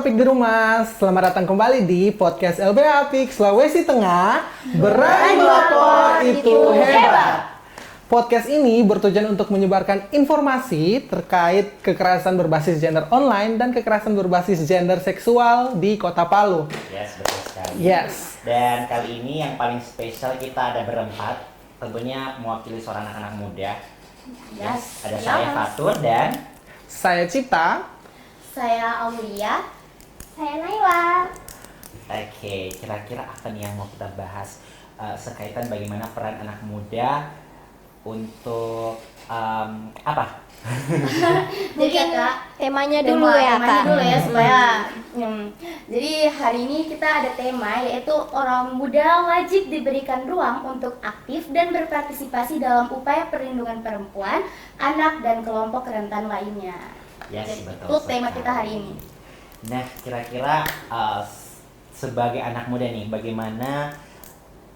Apik di rumah, selamat datang kembali di podcast LBH Apik Sulawesi Tengah. Berani melapor itu hebat. Podcast ini bertujuan untuk menyebarkan informasi terkait kekerasan berbasis gender online dan kekerasan berbasis gender seksual di Kota Palu. Yes, betul sekali. Yes. Dan kali ini yang paling spesial kita ada berempat, tentunya mewakili seorang anak-anak muda. Yes. Ada saya Fatur dan Saya Cipta. Saya Aulia. Saya Naila. Oke, kira-kira apa nih yang mau kita bahas sekaitan bagaimana peran anak muda untuk apa? Mungkin temanya dulu ya Kak. dulu ya supaya jadi hari ini kita ada tema yaitu orang muda wajib diberikan ruang untuk aktif dan berpartisipasi dalam upaya perlindungan perempuan, anak dan kelompok rentan lainnya. Yes, Jadi, betul itu tema sekali. kita hari ini. Nah, kira-kira sebagai anak muda nih, bagaimana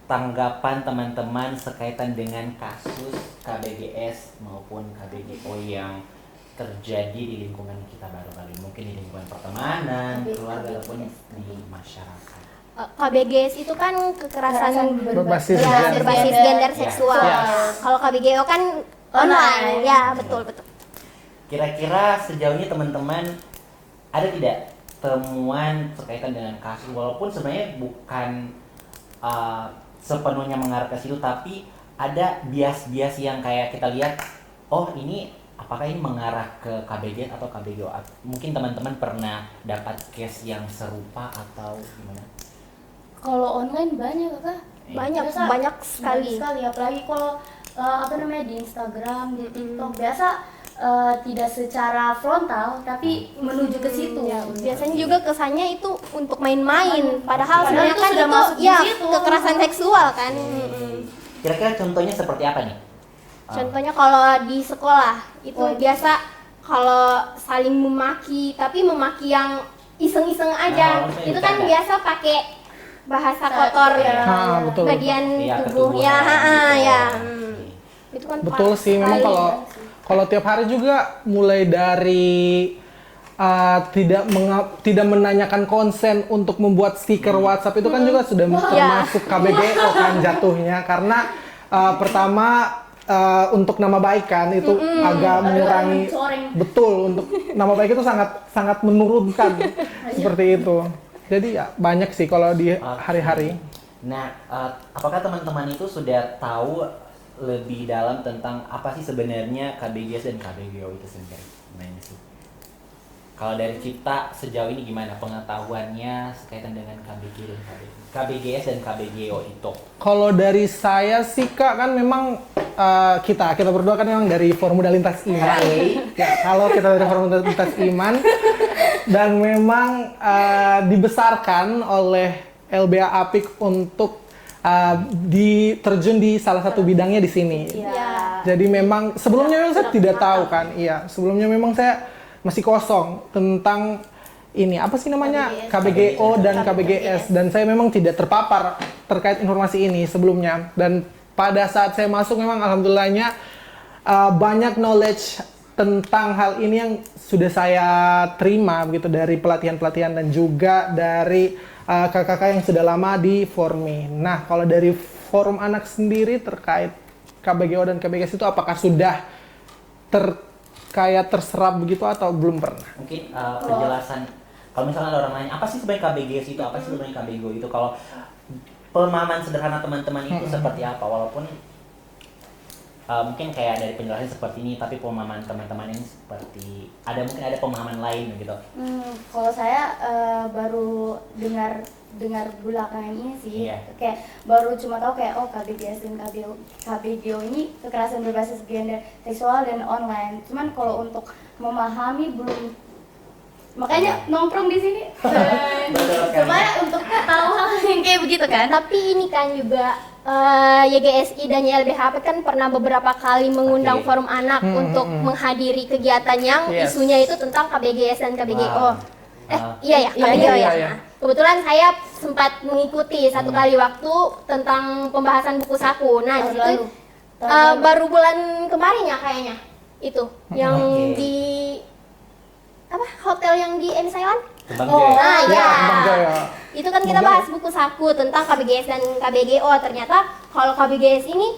tanggapan teman-teman sekaitan dengan kasus KBGS maupun KBGO yang terjadi di lingkungan kita baru-baru ini? Mungkin di lingkungan pertemanan, keluarga, ataupun di masyarakat. KBGS itu kan kekerasan Berbasis ya, gender. berbasis gender Yes. seksual. Yes. Kalau KBGO kan online. Ya, betul. Kira-kira sejauh ini teman-teman ada tidak temuan berkaitan dengan kasus, walaupun sebenarnya bukan sepenuhnya mengarah ke situ, tapi ada bias-bias yang kayak kita lihat, oh ini apakah ini mengarah ke KBG atau KBGO? Mungkin teman-teman pernah dapat case yang serupa atau gimana? Kalau online banyak Kak. Banyak sekali. Apalagi kalau di Instagram, di TikTok biasa tidak secara frontal tapi menuju ke situ. Ya, biasanya juga kesannya itu untuk main-main, padahal Padahal sebenarnya itu kan sudah itu masuk di ya situ. kekerasan seksual kan. Kira-kira contohnya seperti apa nih? Contohnya kalau di sekolah itu biasa kalau saling memaki, tapi memaki yang iseng-iseng aja. iseng Itu kan bercanda. biasa pakai bahasa kotor ya. Betul. bagian Iya, tubuhnya, ketubuhan gitu. ya. Oke. Itu kan Betul parah sih, memang sekali. kalau tiap hari juga mulai dari tidak menanyakan konsen untuk membuat stiker WhatsApp itu kan juga sudah termasuk KBGO kan jatuhnya, karena pertama untuk nama baik kan itu agak mengurangi, mencoreng. betul, untuk nama baik itu sangat menurunkan seperti itu. Jadi ya banyak sih kalau di hari-hari. Nah, apakah teman-teman itu sudah tahu lebih dalam tentang apa sih sebenarnya KBGS dan KBGO itu sendiri? Gimana sih? Kalau dari Cipta sejauh ini gimana pengetahuannya sekaitan dengan KBGS dan KBGO itu? Kalau dari saya sih Kak, kan memang kita berdua kan memang dari Forum Muda Lintas Iman. Ya, kalau kita dari Forum Muda Lintas Iman dan memang dibesarkan oleh LBH Apik untuk diterjun di salah satu bidangnya di sini. Ya. Jadi memang sebelumnya memang saya tidak tahu kan. Iya, sebelumnya memang saya masih kosong tentang ini apa sih namanya KBGO dan KBGS, dan saya memang tidak terpapar terkait informasi ini sebelumnya. Dan pada saat saya masuk memang alhamdulillahnya banyak knowledge tentang hal ini yang sudah saya terima begitu dari pelatihan-pelatihan dan juga dari kakak-kakak yang sudah lama di Formi. Nah, kalau dari forum anak sendiri terkait KBGO dan KBGS itu apakah sudah terserap begitu atau belum pernah? Mungkin penjelasan, kalau misalnya ada orang nanya, apa sih sebenarnya KBGS itu, apa sih sebenarnya KBGO itu? Kalau pemahaman sederhana teman-teman itu seperti apa? Walaupun mungkin kayak dari penjelasan seperti ini, tapi pemahaman teman-teman ini seperti mungkin ada pemahaman lain gitu. Kalau saya baru dengar belakangan ini sih, Iya. kayak baru cuma tahu kayak KBGS dan KBGO ini kekerasan berbasis gender seksual dan online. Cuman kalau untuk memahami belum, makanya nongkrong di sini supaya untuk tahu hal yang kayak begitu kan. Tapi ini kan juga YGSI dan YLBH kan pernah beberapa kali mengundang Oke. forum anak untuk menghadiri kegiatan yang Yes. isunya itu tentang KBGS dan KBGO. Wow. Iya ya, KBGO iya, ya. iya. Kebetulan saya sempat mengikuti satu kali waktu tentang pembahasan buku saku. Nah, di situ baru bulan kemarin ya kayaknya itu yang Oke. di apa apa hotel yang di MC Island? Kembang Oh, Jaya. Nah, Ya, ya. Kembang Jaya. Itu kan kita bahas buku saku tentang KBGS dan KBGO. Ternyata kalau KBGS ini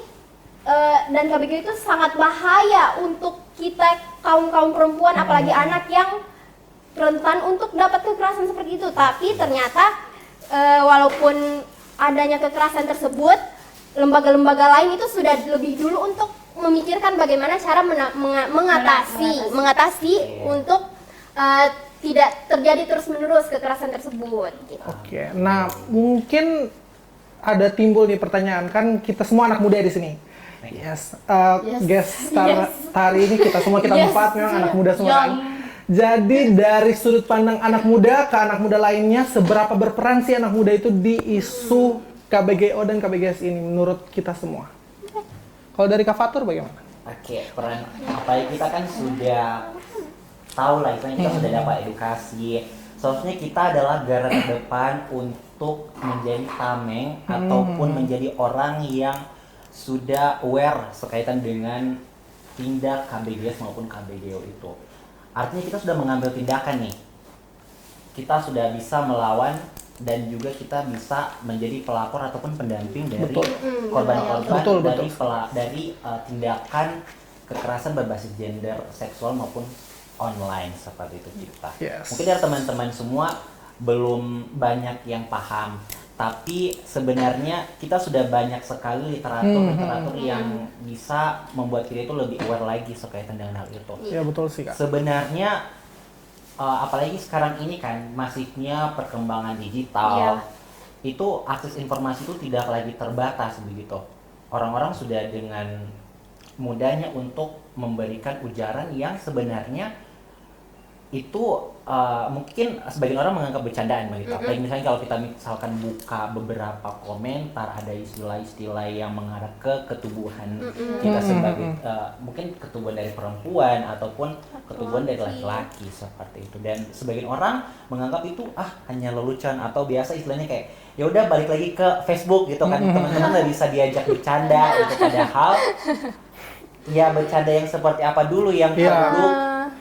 dan KBGO itu sangat bahaya untuk kita kaum perempuan, apalagi anak yang rentan untuk dapat kekerasan seperti itu. Tapi ternyata walaupun adanya kekerasan tersebut, lembaga-lembaga lain itu sudah lebih dulu untuk memikirkan bagaimana cara mengatasi untuk tidak terjadi terus-menerus kekerasan tersebut. Gitu. Oke, nah mungkin ada timbul nih pertanyaan, kan kita semua anak muda di sini. Yes, guest star hari ini kita semua empat memang anak muda semua kan. Jadi dari sudut pandang anak muda ke anak muda lainnya, seberapa berperan sih anak muda itu di isu KBGO dan KBGS ini menurut kita semua? Kalau dari Kak Fatur bagaimana? Oke, peran apalagi kita kan sudah tahu lah, istilahnya kita sudah dapat edukasi. Seharusnya kita adalah garda terdepan untuk menjadi tameng ataupun menjadi orang yang sudah aware sekaitan dengan tindak KBGS maupun KBGO itu. Artinya kita sudah mengambil tindakan nih. Kita sudah bisa melawan dan juga kita bisa menjadi pelapor ataupun pendamping dari korban-korban Betul. dari tindakan kekerasan berbasis gender, seksual maupun online seperti itu kita. Yes. Mungkin dari teman-teman semua belum banyak yang paham, tapi sebenarnya kita sudah banyak sekali literatur yang bisa membuat kita itu lebih aware lagi sekaitan dengan hal itu. Ya betul sih Kak. Sebenarnya apalagi sekarang ini kan masifnya perkembangan digital, itu akses informasi itu tidak lagi terbatas begitu. Orang-orang sudah dengan mudahnya untuk memberikan ujaran yang sebenarnya itu mungkin sebagian orang menganggap bercandaan begitu. Apalagi misalnya kalau kita misalkan buka beberapa komentar, ada istilah-istilah yang mengarah ke ketubuhan kita sebagai mungkin ketubuhan dari perempuan ataupun ketubuhan dari laki-laki seperti itu. Dan sebagian orang menganggap itu hanya lelucon atau biasa istilahnya kayak ya udah balik lagi ke Facebook gitu kan. Teman-teman nggak bisa diajak bercanda gitu, padahal ya bercanda yang seperti apa dulu yang perlu,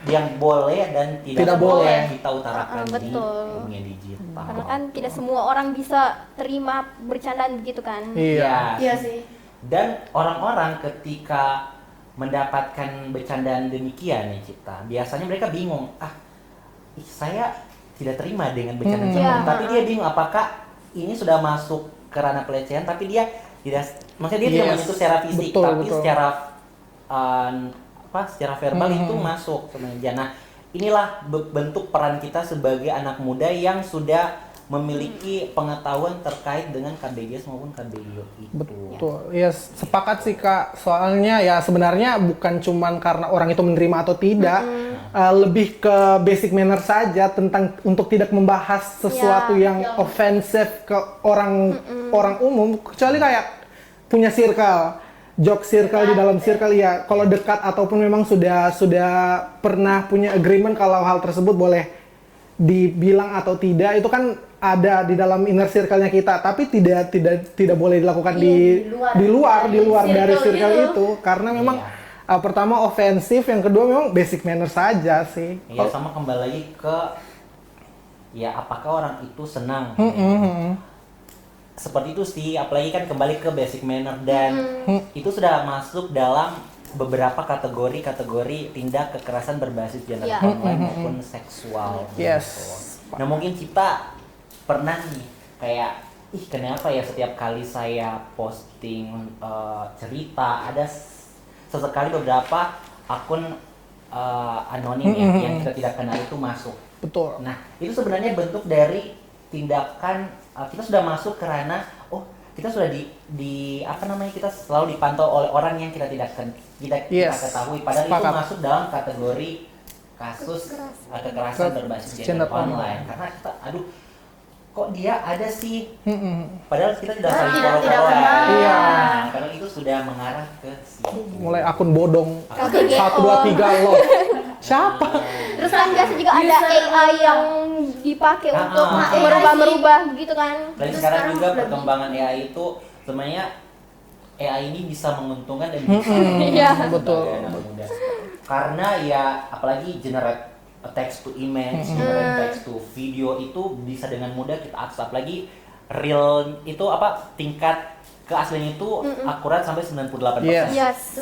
yang boleh dan tidak boleh kita utarakan di dunia digital. Karena kan tidak semua orang bisa terima bercandaan begitu kan. Iya. Iya sih. Dan orang-orang ketika mendapatkan bercandaan demikian nih kita, biasanya mereka bingung, saya tidak terima dengan bercandaan seperti itu. Tapi dia bingung apakah ini sudah masuk ke ranah pelecehan, tapi dia tidak, maksudnya dia tidak menyentuh secara fisik, tapi secara secara verbal itu masuk sebenarnya. Nah, inilah bentuk peran kita sebagai anak muda yang sudah memiliki pengetahuan terkait dengan KBGS maupun KBGO itu. Betul, ya sepakat sih Kak. Soalnya ya sebenarnya bukan cuman karena orang itu menerima atau tidak, lebih ke basic manner saja tentang untuk tidak membahas sesuatu yang ofensif ke orang umum, kecuali kayak punya circle. Joke circle di dalam circle ya, kalau dekat ataupun memang sudah pernah punya agreement kalau hal tersebut boleh dibilang atau tidak, itu kan ada di dalam inner circle-nya kita, tapi tidak boleh dilakukan di luar dari circle itu, karena memang pertama ofensif, yang kedua memang basic manner saja sih. Iya, sama kembali lagi ke ya apakah orang itu senang. Seperti itu sih, apalagi kan kembali ke basic manner dan itu sudah masuk dalam beberapa kategori tindak kekerasan berbasis gender online maupun seksual. Yes. Gitu. Nah mungkin kita pernah nih kayak kenapa ya setiap kali saya posting cerita ada sesekali beberapa akun anonim yang kita tidak kenal itu masuk. Betul. Nah itu sebenarnya bentuk dari tindakan kita sudah masuk ke ranah kita sudah kita selalu dipantau oleh orang yang kita tidak ketahui, padahal itu masuk dalam kategori kasus kekerasan berbasis gender online. Karena kita kok dia ada sih, padahal kita tidak saling follow-followan. Iya. Karena itu sudah mengarah ke mulai akun bodong 1, 2, 3 love. Siapa? Terus kan biasa juga ada AI yang dipakai untuk merubah-merubah gitu kan. Dan sekarang juga perkembangan AI itu sebenarnya AI ini bisa menguntungkan dan bisa betul. Karena ya apalagi text to image, text to video itu bisa dengan mudah kita akses. Apalagi real itu tingkat keaslian itu akurat sampai 98%. Yes.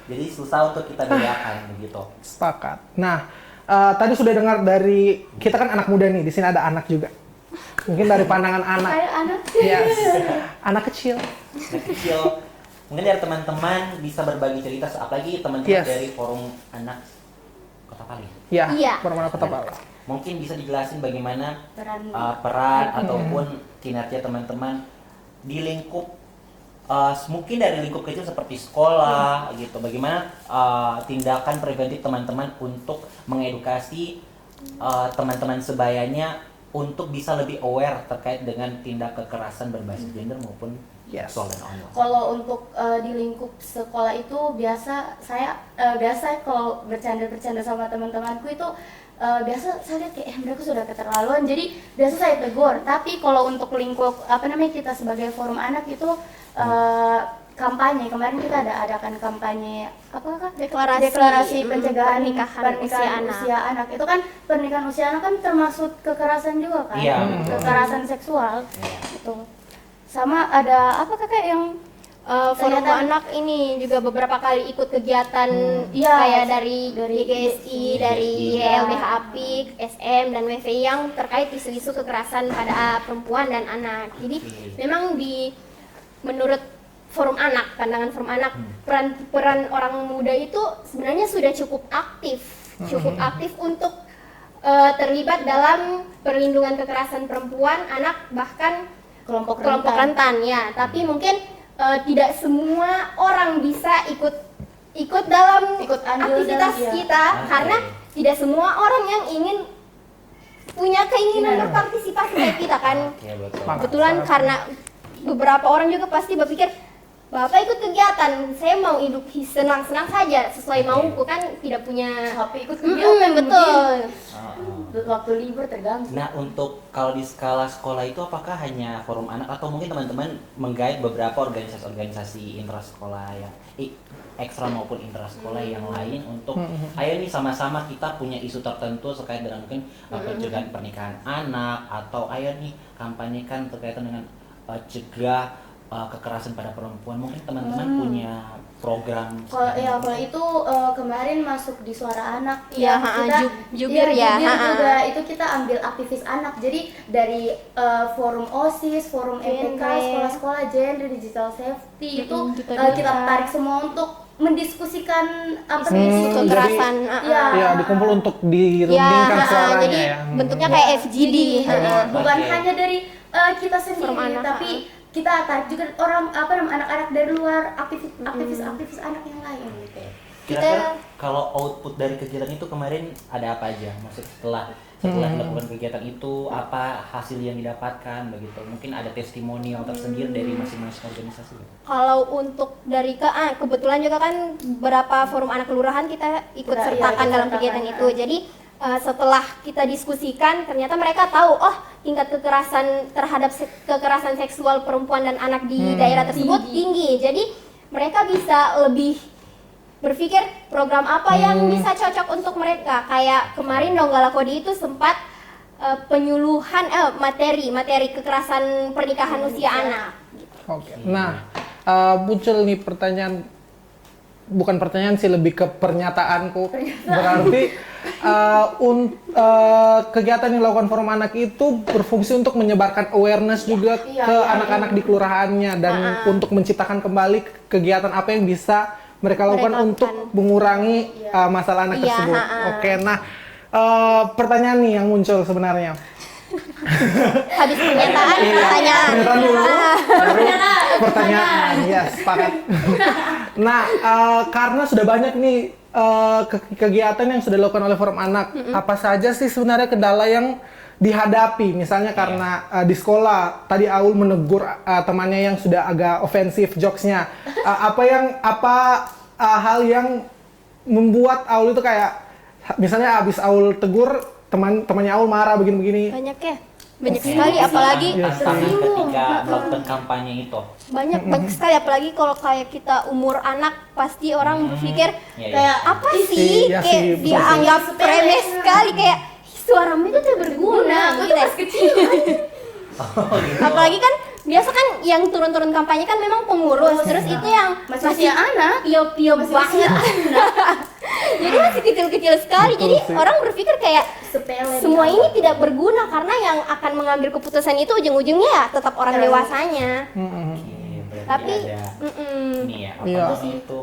Jadi susah untuk kita bedakan begitu. Sepakat. Nah, tadi sudah dengar dari kita kan anak muda nih, di sini ada anak juga. Mungkin dari pandangan anak. Kayak anak. Yes. Anak kecil. Anak kecil. Mungkin dari teman-teman bisa berbagi cerita, apalagi teman-teman dari forum anak Kota Palu. Ya, Iya. Permana Kota Palu. Mungkin bisa dijelasin bagaimana Peran. peran ataupun kinerja teman-teman di lingkup mungkin dari lingkup kecil seperti sekolah gitu. Bagaimana tindakan preventif teman-teman untuk mengedukasi teman-teman sebayanya untuk bisa lebih aware terkait dengan tindak kekerasan berbasis gender maupun seksual dan online. Kalau untuk di lingkup sekolah itu biasa kalau bercanda-bercanda sama teman-temanku itu biasa saya lihat kayak mereka sudah keterlaluan, jadi biasa saya tegur. Tapi kalau untuk lingkup kita sebagai forum anak itu kampanye, kemarin kita adakan kampanye deklarasi pencegahan pernikahan usia anak. Itu kan pernikahan usia anak kan termasuk kekerasan juga kan, kekerasan seksual. Itu sama ada yang Forum anak ini juga beberapa kali ikut kegiatan kayak dari GSI, dari YLBH APIK, SM dan WVI yang terkait isu-isu kekerasan pada perempuan dan anak. Jadi memang menurut forum anak, pandangan forum anak, peran orang muda itu sebenarnya sudah cukup aktif untuk terlibat dalam perlindungan kekerasan perempuan, anak, bahkan kelompok rentan ya. Tapi mungkin tidak semua orang bisa ikut dalam aktivitas kita karena tidak semua orang yang ingin punya keinginan berpartisipasi kayak kita kan. Kebetulan karena beberapa orang juga pasti berpikir, Bapak ikut kegiatan, saya mau hidup senang-senang saja sesuai mauku kan, tidak punya HP ikut kegiatan. Betul. Waktu libur terganggu. Nah, untuk kalau di skala sekolah itu apakah hanya forum anak atau mungkin teman-teman menggait beberapa organisasi-organisasi intrasekolah yang ekstra maupun intrasekolah yang lain untuk ayo nih sama-sama kita punya isu tertentu terkait dengan mungkin pencegahan pernikahan anak, atau ayo nih kampanyekan terkaitan dengan cegah kekerasan pada perempuan. Mungkin teman-teman punya program. Kalau itu kemarin masuk di Suara Anak. Jubir juga itu kita ambil aktivis anak. Jadi dari forum OSIS, forum MPK, sekolah-sekolah gender, digital safety itu kita tarik semua untuk mendiskusikan isu kekerasan. Dikumpul untuk dirundingkan suaranya. Jadi bentuknya kayak FGD. Bukan hanya dari kita sendiri, tapi kita tarik juga anak-anak dari luar, aktivis anak yang lain gitu. Kira-kira kalau output dari kegiatan itu kemarin ada apa aja? Maksud setelah dilakukan kegiatan itu apa hasil yang didapatkan begitu? Mungkin ada testimonial tersendiri dari masing-masing organisasi. Kalau untuk dari kebetulan juga kan beberapa forum anak kelurahan kita ikut sertakan dalam kegiatan itu. Jadi setelah kita diskusikan, ternyata mereka tahu, tingkat kekerasan terhadap kekerasan seksual perempuan dan anak di daerah tersebut tinggi. Jadi mereka bisa lebih berpikir program apa yang bisa cocok untuk mereka. Kayak kemarin Donggala Kodi itu sempat penyuluhan materi kekerasan pernikahan usia anak. Oke. Nah, muncul nih pertanyaan, bukan pertanyaan sih, lebih ke pernyataanku. Berarti kegiatan yang dilakukan forum anak itu berfungsi untuk menyebarkan awareness juga ke anak-anak di kelurahannya dan untuk menciptakan kembali kegiatan apa yang bisa mereka lakukan untuk mengurangi masalah anak tersebut. Oke, nah pertanyaan nih yang muncul sebenarnya. Habis pernyataan, pertanyaan. Pernyataan dulu, baru pertanyaan. Ya, sepakat. Nah, karena sudah banyak nih kegiatan yang sudah dilakukan oleh forum anak, apa saja sih sebenarnya kendala yang dihadapi? Misalnya karena di sekolah tadi Aul menegur temannya yang sudah agak ofensif jokesnya. Apa hal yang membuat Aul itu kayak misalnya abis Aul tegur temannya Aul marah begini-begini. Banyak ya? Banyak sekali, apalagi tantangan ketika melakukan kampanye itu. banyak sekali, apalagi kalau kayak kita umur anak, pasti orang berpikir Iya, iya. kayak apa sih, Iya kayak sih, betul dianggap sih. remeh sekali, kayak suaramu itu tidak berguna gitu ya. Apalagi kan biasa kan yang turun-turun kampanye kan memang pengurus, terus itu yang Masih anak. pio-pio banget. Jadi masih kecil-kecil sekali. Betul Jadi sih. orang berpikir kayak Sepele. semua ini tidak berguna karena yang akan mengambil keputusan itu ujung-ujungnya ya tetap orang dewasanya. Oke, berarti Tapi ada ini ya, apa Iya. namanya itu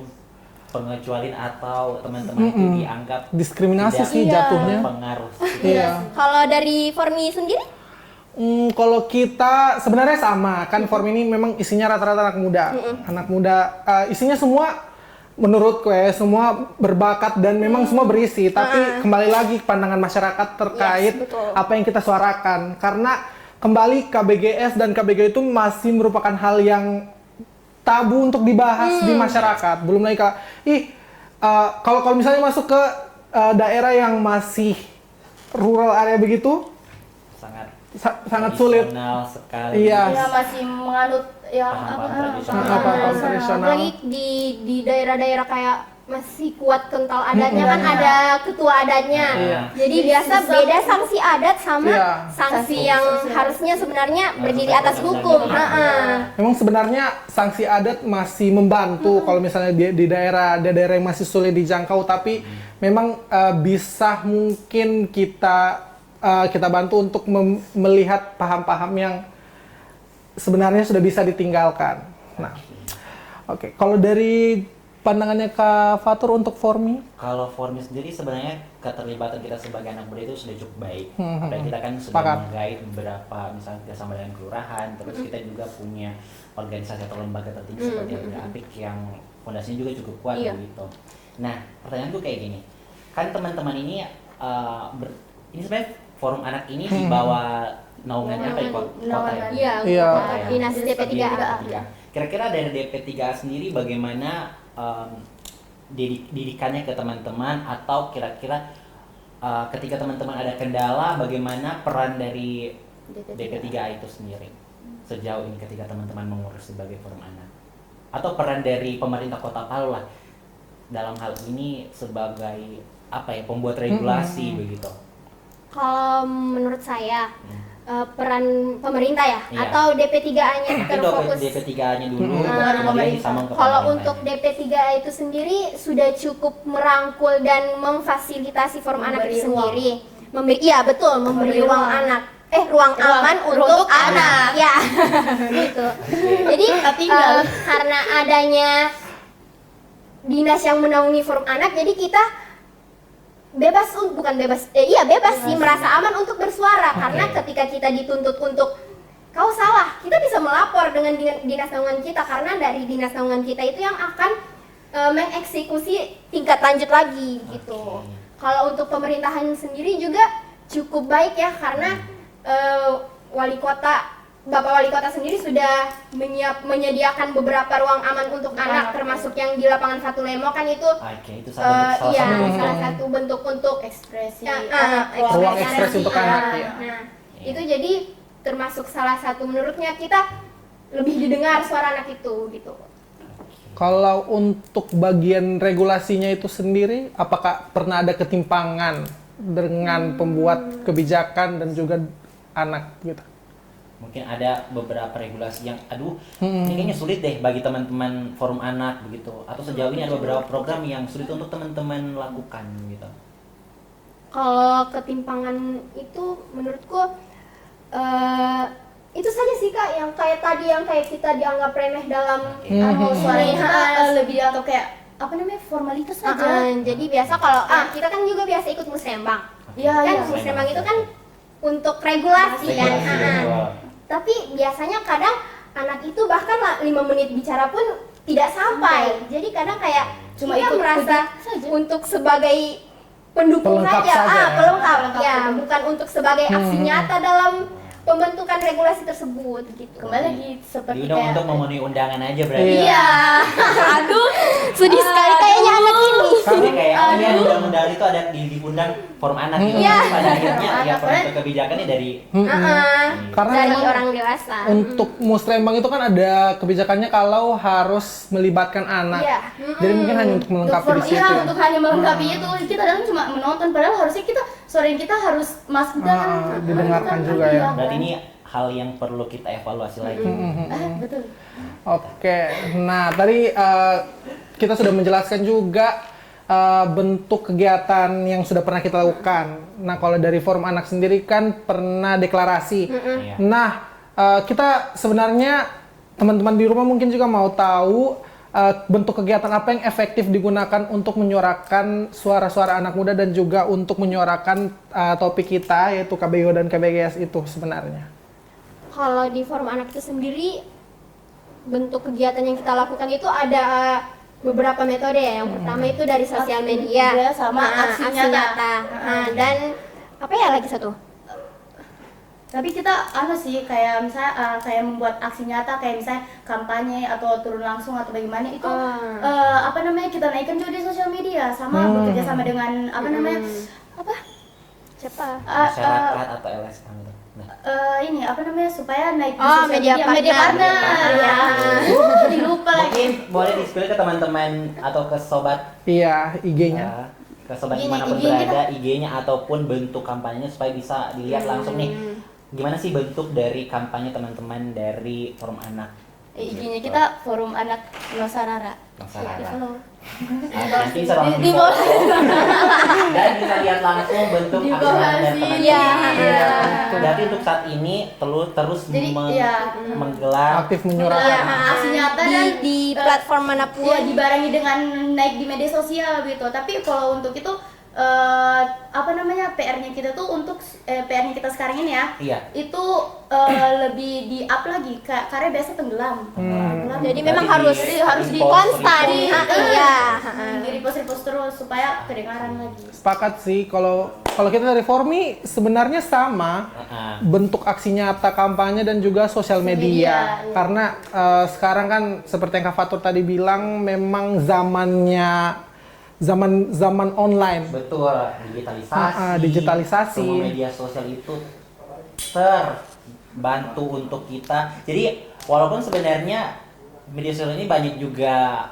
pengecualian atau teman-teman itu dianggap Diskriminasi tidak sih jatuhnya. berpengaruh. Iya. Kalau dari Formi sendiri? Kalau kita sebenarnya sama kan, form ini memang isinya rata-rata anak muda. Anak muda isinya semua menurutku ya semua berbakat dan memang semua berisi, tapi kembali lagi pandangan masyarakat terkait Yes, betul. apa yang kita suarakan. Karena kembali KBGS dan KBG itu masih merupakan hal yang tabu untuk dibahas di masyarakat. Belum lagi kalau misalnya masuk ke daerah yang masih rural area begitu, sangat sulit. Tradisional sekali. Iya. Ya masih menganut yang Paham-paham tradisional. Paham-paham tradisional. Apalagi di daerah-daerah kayak masih kuat kental adatnya kan ada ketua adatnya. Iya. Jadi biasa beda sanksi adat sama Iya. sanksi yang harusnya sebenarnya berdiri atas hukum. Memang sebenarnya sanksi adat masih membantu kalau misalnya di daerah yang masih sulit dijangkau, tapi memang bisa mungkin kita bantu untuk melihat paham-paham yang sebenarnya sudah bisa ditinggalkan. Nah, oke. Kalau dari pandangannya Kak Fatur untuk Formi? Kalau Formi sendiri sebenarnya keterlibatan kita sebagai anak muda itu sudah cukup baik. Dan kita kan sudah Sepakat. menggait beberapa misalnya kerjasama dengan kelurahan, terus kita juga punya organisasi atau lembaga tertinggi seperti Bunda Apik yang fondasinya juga cukup kuat begitu. Nah, pertanyaanku kayak gini, kan teman-teman ini ini sebenarnya forum anak ini di bawah naungannya apa ya, kota ya? Iya, Iya. kota dinas DP3. Kira-kira dari DP3 sendiri bagaimana didikannya ke teman-teman, atau kira-kira ketika teman-teman ada kendala bagaimana peran dari DP3 itu sendiri sejauh ini ketika teman-teman mengurus sebagai forum anak, atau peran dari pemerintah Kota Palu lah dalam hal ini sebagai apa ya, pembuat regulasi begitu. Kalau menurut saya peran pemerintah ya, Iya. atau DP3-nya Mungkin terfokus. DP3-nya dulu, kemudian disambung ke Kalau pemerintah. untuk DP3 itu sendiri sudah cukup merangkul dan memfasilitasi forum anak itu sendiri. Iya betul, memberi ruang anak. Ruang aman untuk anak. Ya, gitu. Jadi karena adanya dinas yang menaungi forum anak, jadi kita bebas sih merasa aman untuk bersuara. Karena ketika kita dituntut untuk kau salah, kita bisa melapor dengan dinas naungan kita, karena dari dinas naungan kita itu yang akan mengeksekusi tingkat lanjut lagi gitu. Kalau untuk pemerintahan sendiri juga cukup baik ya, karena Bapak Wali Kota sendiri sudah menyediakan beberapa ruang aman untuk anak, termasuk yang di lapangan Fatu Lemo kan itu. Itu salah satu bentuk untuk ekspresi Ruang ekspresi untuk anak, ya. Nah, itu jadi termasuk salah satu menurutnya kita lebih didengar suara anak itu gitu. Kalau untuk bagian regulasinya itu sendiri, apakah pernah ada ketimpangan dengan pembuat kebijakan dan juga anak gitu? Mungkin ada beberapa regulasi yang ini kayaknya sulit deh bagi teman-teman forum anak begitu, atau sejauh ini ada beberapa program yang sulit untuk teman-teman lakukan gitu. Kalau ketimpangan itu menurutku itu saja sih Kak, yang kayak tadi yang kayak kita dianggap remeh dalam suaranya lebih atau kayak apa namanya formalitas aja. Jadi biasa kalau kita kan juga biasa ikut musrembang. Kan musrembang itu kan untuk regulasi kan. Tapi biasanya kadang anak itu bahkan 5 menit bicara pun tidak sampai. Jadi kadang kayak Cuma kita ikut merasa saja. untuk sebagai pendukung Pelengkap saja, saja. pelengkap ya, bukan untuk sebagai aksi nyata dalam pembentukan regulasi tersebut gitu. Kembali lagi seperti Diundang kayak untuk memenuhi undangan aja berarti. iya. Aduh, sedih sekali kayaknya anak ini. Karena kayak oh ya undang-undang itu ada diundang forum anak gitu. Iya. Tapi pada akhirnya ya Anak, pembentuk kebijakannya dari Karena Dari memang orang dewasa. untuk musrembang itu kan ada kebijakannya kalau harus melibatkan anak. Iya. Jadi mungkin hanya untuk melengkapi di situ. Iya, ya. untuk hanya melengkapi itu kita kadang cuma menonton padahal harusnya kita suara kita harus masuk dan didengarkan juga ya. berarti ini hal yang perlu kita evaluasi lagi. Betul. Oke, nah tadi kita sudah menjelaskan juga bentuk kegiatan yang sudah pernah kita lakukan. Nah, kalau dari Forum Anak sendiri kan pernah deklarasi. Iya. Nah, kita sebenarnya teman-teman di rumah mungkin juga mau tahu bentuk kegiatan apa yang efektif digunakan untuk menyuarakan suara-suara anak muda dan juga untuk menyuarakan topik kita yaitu KBGO dan KBGS itu sebenarnya. Kalau di forum anak itu sendiri, bentuk kegiatan yang kita lakukan itu ada beberapa metode ya. Yang pertama itu dari sosial media, media sama aksi nyata. Dan apa ya lagi satu? Tapi kita sih kayak misalnya kayak membuat aksi nyata kayak misalnya kampanye atau turun langsung atau bagaimana itu apa namanya kita naikkan juga di sosial media sama bekerja sama dengan apa namanya Siapa? Masyarakat atau LSM gitu. Nah, ini apa namanya supaya naik di Oh, sosial media media partner. partner ya. Dilupa lagi. mungkin boleh di-spill ke teman-teman atau ke sobat Iya, IG-nya. ke sobat IG-nya, dimanapun IG-nya berada, IG-nya ataupun bentuk kampanyenya supaya bisa dilihat langsung nih. Gimana sih bentuk dari kampanye teman-teman dari Forum Anak? IG-nya kita Forum Anak Nusarara. Nusarara. Halo. Nanti bisa langsung Di di-follow. bawah. Dan bisa lihat langsung bentuk Di aksi bawah dari sih. teman-teman. Iya. Berarti untuk saat ini terus Jadi, iya. menggelar Aktif menyuarakan. Aksi nyata dan Di platform manapun. ya dibarengi dengan naik di media sosial gitu. Tapi kalau untuk itu apa namanya PR-nya kita tuh untuk PR-nya kita sekarang ini ya. Iya. Itu lebih di up lagi karena biasa tenggelam. Tenggelam. Jadi Berarti memang harus harus di konstan. Iya. Di repost terus supaya kedengaran lagi. Sepakat sih kalau kita dari Formi sebenarnya sama bentuk aksi nyata kampanye dan juga sosial media. Iya. Karena sekarang kan seperti yang Kak Fatur tadi bilang memang zaman online. Betul, digitalisasi. Digitalisasi. Semua media sosial itu terbantu untuk kita. Jadi walaupun sebenarnya media sosial ini banyak juga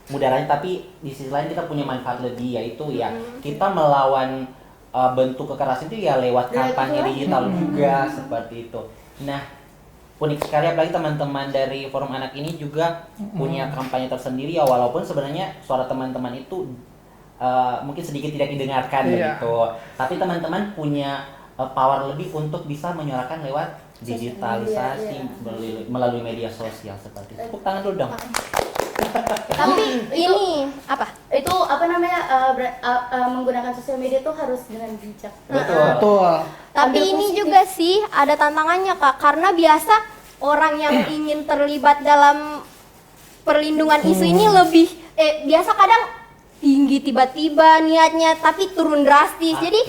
mudaratnya, tapi di sisi lain kita punya manfaat lebih, yaitu ya kita melawan bentuk kekerasan itu ya lewat kampanye digital juga seperti itu. Nah, unik sekali apalagi teman-teman dari Forum Anak ini juga punya kampanye tersendiri ya, walaupun sebenarnya suara teman-teman itu mungkin sedikit tidak didengarkan begitu. Tapi teman-teman punya power lebih untuk bisa menyuarakan lewat digitalisasi melalui media sosial seperti itu. Tepuk tangan dulu dong. Tapi ini apa? Itu apa namanya menggunakan sosial media tuh harus dengan bijak. Betul. Tapi Ambil ini positif. juga sih ada tantangannya Kak, karena biasa orang yang ingin terlibat dalam perlindungan isu ini lebih biasa kadang tinggi tiba-tiba niatnya tapi turun drastis. Jadi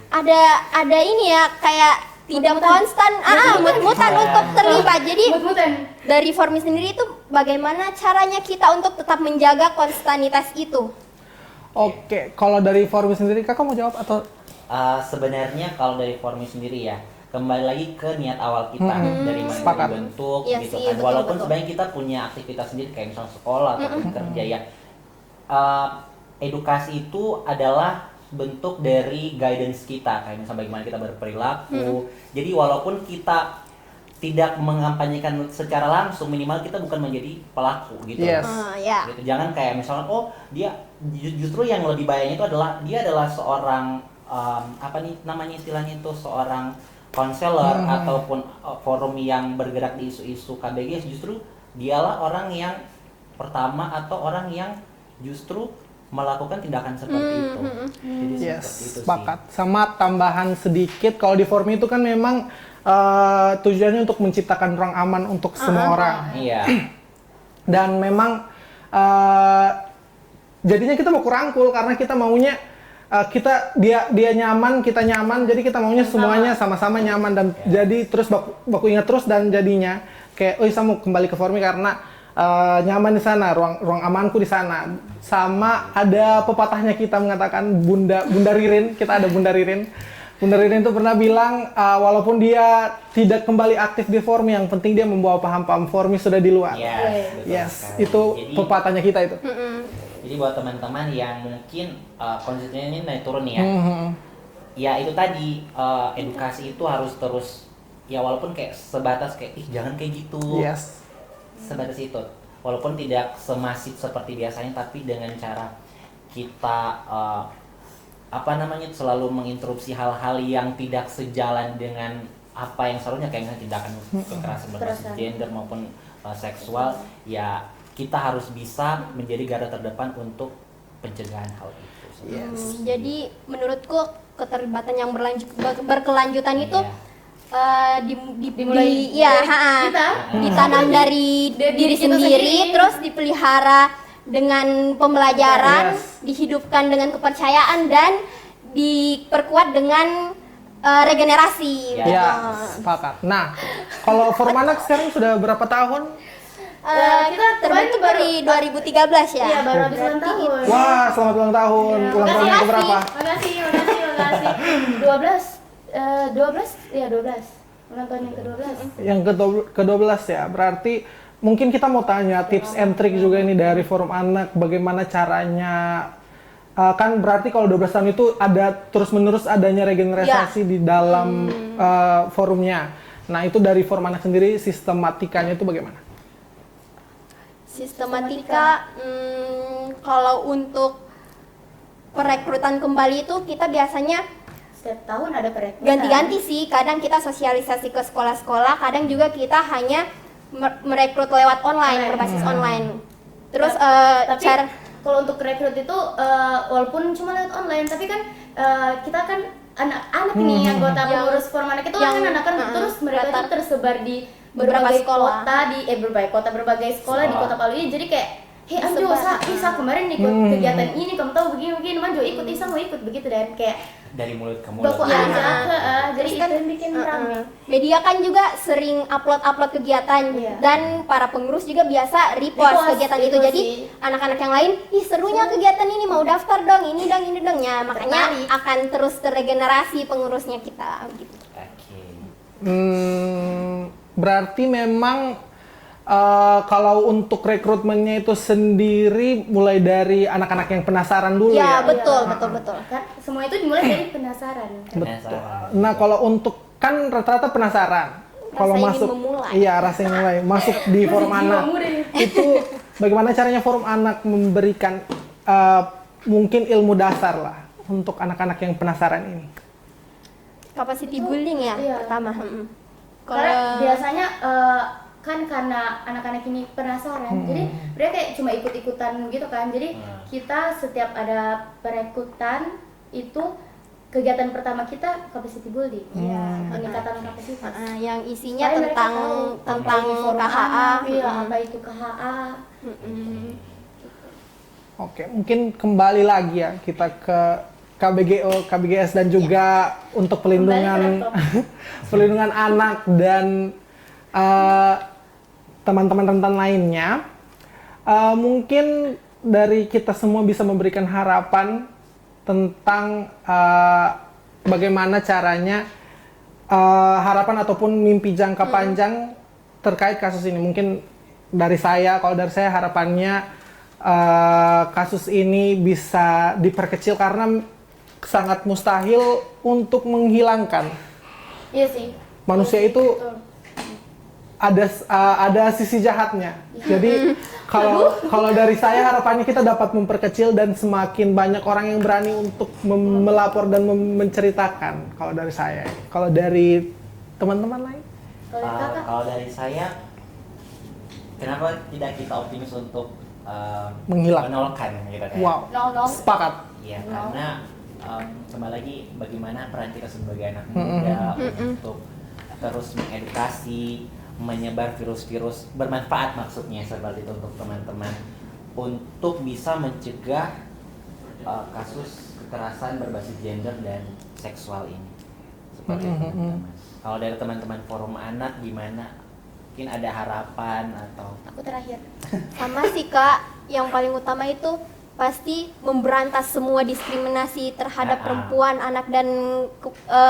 ada ini ya kayak tidak konstan, mut-mutan untuk terlibat. Jadi Mut-mutan. dari Formi sendiri itu bagaimana caranya kita untuk tetap menjaga konstanitas itu? Oke, kalau dari Formi sendiri Kakak mau jawab atau Sebenarnya kalau dari Formi sendiri ya, kembali lagi ke niat awal kita dari mana Sepakat. dibentuk Iya gitu sih, kan. betul, Walaupun betul. sebenarnya kita punya aktivitas sendiri kayak misalnya sekolah ataupun kerja ya. Edukasi itu adalah bentuk dari guidance kita, kayak misalnya bagaimana kita berperilaku. Jadi walaupun kita tidak mengampanyekan secara langsung, minimal kita bukan menjadi pelaku gitu. Yes. Ya. Gitu. Jangan kayak misalnya dia justru yang lebih bahayanya itu adalah dia adalah seorang apa nih namanya istilahnya itu seorang konselor ataupun forum yang bergerak di isu-isu KBG, justru dialah orang yang pertama atau orang yang justru melakukan tindakan seperti itu. Jadi Yes, seperti itu sepakat. Sama tambahan sedikit, kalau di Formi itu kan memang tujuannya untuk menciptakan ruang aman untuk semua orang. Iya. Dan memang jadinya kita mau kurangkul karena kita maunya dia nyaman, kita nyaman, jadi kita maunya semuanya sama-sama nyaman dan jadi terus baku ingat terus dan jadinya kayak, oh saya mau kembali ke Formi karena nyaman di sana, ruang amanku di sana. Sama ada pepatahnya kita mengatakan Bunda Ririn, kita ada Bunda Ririn. Bunda Ririn itu pernah bilang walaupun dia tidak kembali aktif di Formi, yang penting dia membawa paham-paham Formi sudah di luar. Yes, betul sekali. Itu Jadi, pepatahnya kita itu. Jadi buat teman-teman yang mungkin konsistensinya ini naik turun nih ya, ya itu tadi edukasi itu harus terus ya walaupun kayak sebatas kayak jangan kayak gitu, Yes. sebatas itu, walaupun tidak semasif seperti biasanya, tapi dengan cara kita selalu menginterupsi hal-hal yang tidak sejalan dengan apa yang seharusnya kayak tindakan kekerasan berbasis gender maupun seksual, ya kita harus bisa menjadi garda terdepan untuk pencegahan hal itu. Jadi menurutku keterlibatan yang berkelanjutan itu ditanam dari diri sendiri, terus dipelihara dengan pembelajaran, dihidupkan dengan kepercayaan dan diperkuat dengan regenerasi. Ya, sepakat. Nah, kalau Formanak sekarang sudah berapa tahun? Kita terbentuk dari 2013 ya. Iya, baru habis ulang tahun. Wah, selamat ulang tahun. Ulang tahun yang keberapa? Makasih. 12. Ulang tahun yang ke-12. Yang ke-12 ya. Berarti mungkin kita mau tanya tips and trick juga ini dari Forum Anak, bagaimana caranya kan berarti kalau 12 tahun itu ada terus-menerus adanya regenerasi di dalam forumnya. Nah, itu dari Forum Anak sendiri sistematikanya itu bagaimana? Sistematika, kalau untuk perekrutan kembali itu kita biasanya Setiap tahun ada perekrutan. ganti-ganti sih. Kadang kita sosialisasi ke sekolah-sekolah, kadang juga kita hanya merekrut lewat online, berbasis online. Terus Tapi cara kalau untuk rekrut itu walaupun cuma lewat online, tapi kan kita kan anak-anak nih anggota pengurus Forum Anak itu kan anak kan terus mereka itu tersebar di beberapa berbagai sekolah. berbagai sekolah di Kota Palu ini. Jadi kayak, hei Anjo, Isa kemarin ikut kegiatan ini, kamu tahu begini, Manjo ikut, Isa mau ikut, begitu dan kayak Dari mulut ke mulut. baku aja, jadi itu yang bikin rame. media kan juga sering upload kegiatan dan para pengurus juga biasa repost kegiatan itu. Jadi anak-anak yang lain, ih serunya kegiatan ini, mau daftar dong, ini dong ya. Makanya akan terus terregenerasi pengurusnya kita gitu. Oke. Berarti memang kalau untuk rekrutmennya itu sendiri mulai dari anak-anak yang penasaran dulu ya? Betul. Kan semua itu dimulai dari penasaran. Nah, kalau untuk kan rata-rata penasaran. Kalau Rasa ingin masuk, memulai. iya rasa ingin mulai masuk di Forum Anak. Itu bagaimana caranya Forum Anak memberikan mungkin ilmu dasar lah untuk anak-anak yang penasaran ini? Capacity building ya Iya. pertama. Karena biasanya kan karena anak-anak ini penasaran, jadi mereka kayak cuma ikut-ikutan gitu kan. Jadi kita setiap ada perekrutan itu kegiatan pertama kita capacity building, peningkatan kapasitas. Yang isinya Supaya mereka tentang tahu forum KHA. anak, apa itu KHA. Oke, mungkin kembali lagi ya kita ke KBGO, KBGS dan juga untuk pelindungan pelindungan anak dan teman-teman rentan lainnya. Mungkin dari kita semua bisa memberikan harapan tentang bagaimana caranya harapan ataupun mimpi jangka panjang terkait kasus ini. Mungkin dari saya, kalau dari saya harapannya kasus ini bisa diperkecil karena sangat mustahil untuk menghilangkan. Iya sih. Manusia itu ada sisi jahatnya. Jadi kalau dari saya harapannya kita dapat memperkecil dan semakin banyak orang yang berani untuk melapor dan menceritakan. Kalau dari saya, kalau dari teman-teman lain, Kalau dari saya, kenapa tidak kita optimis untuk menolkan gitu kan? wow, sepakat. Iya, karena kembali lagi bagaimana peran kita sebagai anak muda untuk terus mengedukasi, menyebar virus-virus bermanfaat, maksudnya seperti itu untuk teman-teman, untuk bisa mencegah kasus kekerasan berbasis gender dan seksual ini. Seperti itu, teman-teman. Kalau dari teman-teman forum anak gimana? Mungkin ada harapan atau Aku terakhir. Sama sih Kak, yang paling utama itu pasti memberantas semua diskriminasi terhadap perempuan, anak dan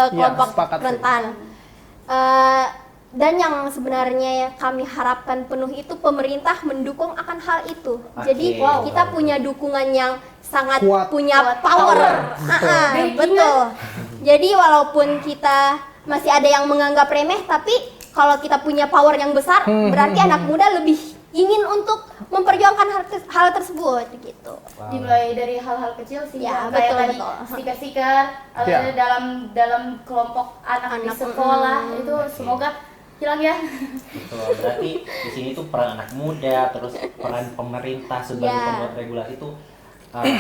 kelompok sepakat sih. rentan. Dan yang sebenarnya kami harapkan penuh itu pemerintah mendukung akan hal itu. Oke. Jadi Wow. kita punya dukungan yang sangat Kuat. punya power. Betul. Jadi walaupun kita masih ada yang menganggap remeh, tapi kalau kita punya power yang besar, berarti anak muda lebih ingin untuk memperjuangkan hal tersebut gitu. Dimulai dari hal-hal kecil sih, Ya, yang kayak betul, tadi betul. stiker-stiker Ya. dalam kelompok anak di Anak, sekolah itu semoga hilang ya. betul. Berarti di sini tuh peran anak muda, terus peran pemerintah sebagai Ya. pembuat regulasi itu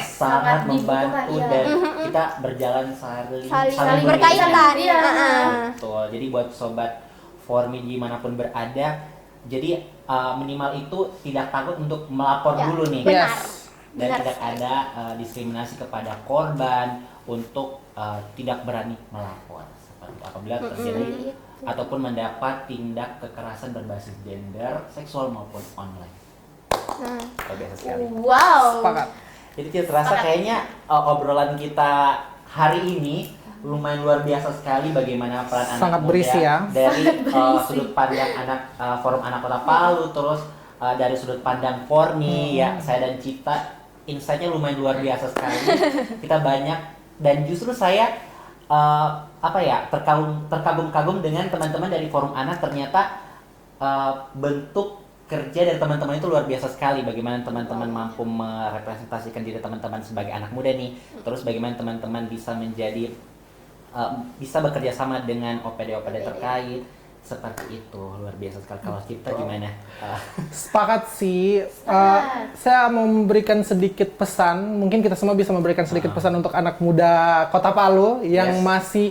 sangat dibutuhkan, membantu iya. dan kita berjalan saling Saling berkaitan. Iya. Betul. Jadi buat sobat Formi dimanapun berada, jadi minimal itu tidak takut untuk melapor Ya, dulu nih. benar. Yes. Dan Benar tidak sekali. ada diskriminasi kepada korban untuk tidak berani melapor seperti itu. Apabila terjadi ataupun mendapat tindak kekerasan berbasis gender, seksual maupun online. Luar biasa sekali. Wow. Sepakat. Jadi tidak terasa kayaknya obrolan kita hari ini lumayan luar biasa sekali bagaimana peran anak Sangat muda berisi ya. dari sudut pandang anak forum anak kota Palu, terus dari sudut pandang Formi ya, saya dan Cipta insight-nya lumayan luar biasa sekali. Kita banyak dan justru saya terkagum-kagum dengan teman-teman dari forum anak. Ternyata bentuk kerja dari teman-teman itu luar biasa sekali. Bagaimana teman-teman mampu merepresentasikan diri teman-teman sebagai anak muda nih. Terus bagaimana teman-teman bisa menjadi bisa bekerja sama dengan OPD-OPD terkait. Seperti itu, luar biasa sekali. Kalau Cipta gimana? Sepakat sih. Saya mau memberikan sedikit pesan. Mungkin kita semua bisa memberikan sedikit pesan untuk anak muda Kota Palu yang Yes. masih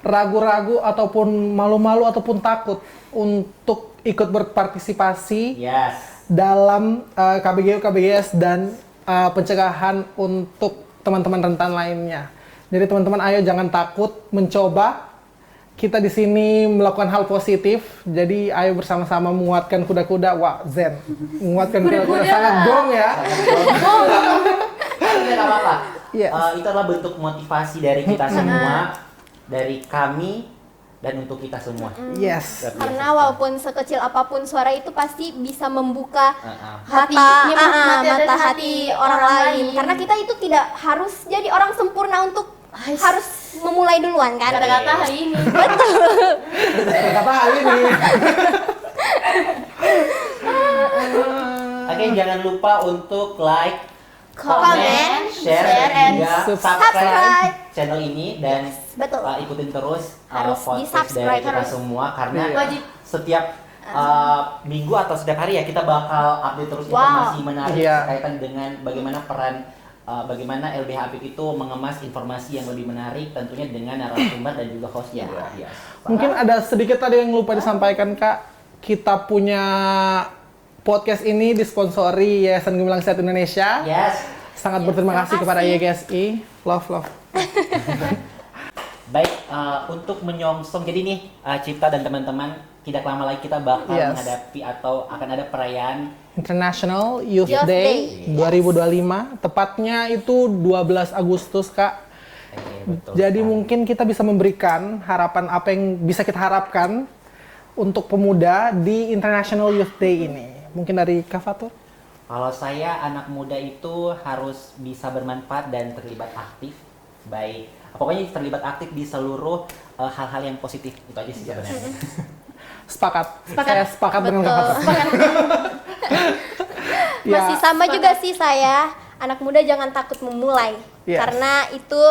ragu-ragu ataupun malu-malu ataupun takut untuk ikut berpartisipasi Yes. dalam KBGO, KBGS dan pencegahan untuk teman-teman rentan lainnya. Jadi teman-teman ayo jangan takut mencoba. Kita di sini melakukan hal positif. Jadi ayo bersama-sama menguatkan kuda-kuda. Wah, zen. Menguatkan kuda-kuda sangat gong ya. Tidak apa-apa. Yes. Itu adalah bentuk motivasi dari kita semua, dari kami dan untuk kita semua. Yes. Luar biasa Karena sekali. walaupun sekecil apapun suara itu pasti bisa membuka Hati, mata hati orang lain. Karena kita itu tidak harus jadi orang sempurna untuk harus memulai duluan kan. Kata-kata hari ini. Kata hal ini. Oke, jangan lupa untuk like, Comment, share, share, dan juga and subscribe channel ini dan Betul. ikutin terus Harus podcast di-subscribe, dari kita harus. semua karena Wajib. setiap minggu atau setiap hari ya kita bakal update terus Wow. informasi menarik Iya. berkaitan dengan bagaimana peran bagaimana LBH Apik itu mengemas informasi yang lebih menarik tentunya dengan narasumber dan juga host yang luar biasa. Mungkin ada sedikit tadi yang lupa disampaikan Kak. Kita punya podcast ini disponsori Yayasan Gemilang Sehat Indonesia. Yes. Sangat berterima terima kasih kepada kasih. YGSI. Love. Baik, untuk menyongsong jadi nih Cipta dan teman-teman tidak lama lagi kita bakal Yes. menghadapi atau akan ada perayaan International Youth Youth Day Day. 2025. Tepatnya itu 12 Agustus Kak. betul Jadi sekali. mungkin kita bisa memberikan harapan apa yang bisa kita harapkan untuk pemuda di International Youth Day ini. Mungkin dari Kak Fatur? Kalau saya anak muda itu harus bisa bermanfaat dan terlibat aktif, baik pokoknya terlibat aktif di seluruh hal-hal yang positif itu aja sih sebenarnya. Sepakat. Saya sepakat dengan Kak Fatur. Masih sama juga sih saya. Anak muda jangan takut memulai. Yes. Karena itu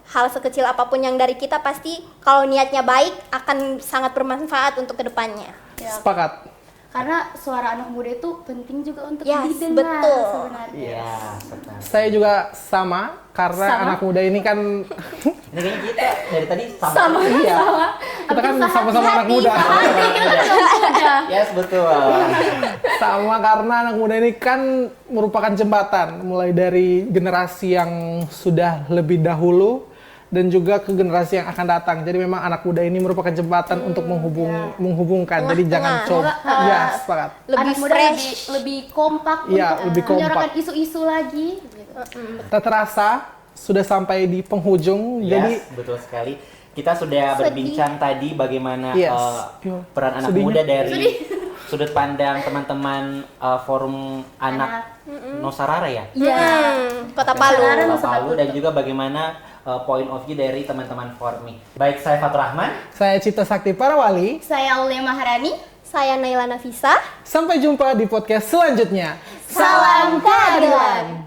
hal sekecil apapun yang dari kita pasti kalau niatnya baik akan sangat bermanfaat untuk kedepannya. Ya, Sepakat. karena suara anak muda itu penting juga untuk Yes, didengar betul. sebenarnya. Iya, benar. Saya juga sama karena Sama? anak muda ini kan Ini kayaknya kita dari tadi Sama, Iya. sama. Kita kan sama-sama anak muda. Yes, betul. Sama karena anak muda ini kan merupakan jembatan mulai dari generasi yang sudah lebih dahulu dan juga ke generasi yang akan datang. Jadi memang anak muda ini merupakan jembatan untuk menghubungkan. Jadi jangan coba. Ya, sepakat. Lebih Anak muda fresh. lebih kompak Iya, untuk lebih kompak. menyuarakan isu-isu lagi. Gitu. Tak terasa sudah sampai di penghujung. Jadi Yes, betul sekali. Kita sudah berbincang tadi bagaimana Yes. peran anak Sedihnya. muda dari sudut pandang teman-teman forum anak Nosarara ya. Kota Palu. Kota Palu dan juga bagaimana point of view dari teman-teman Formi. Baik, saya Fatur Rahman. saya Cita Sakti Parawali. Saya Aulia Maharani. Saya Naila Nafisa. Sampai jumpa di podcast selanjutnya. Salam keadilan.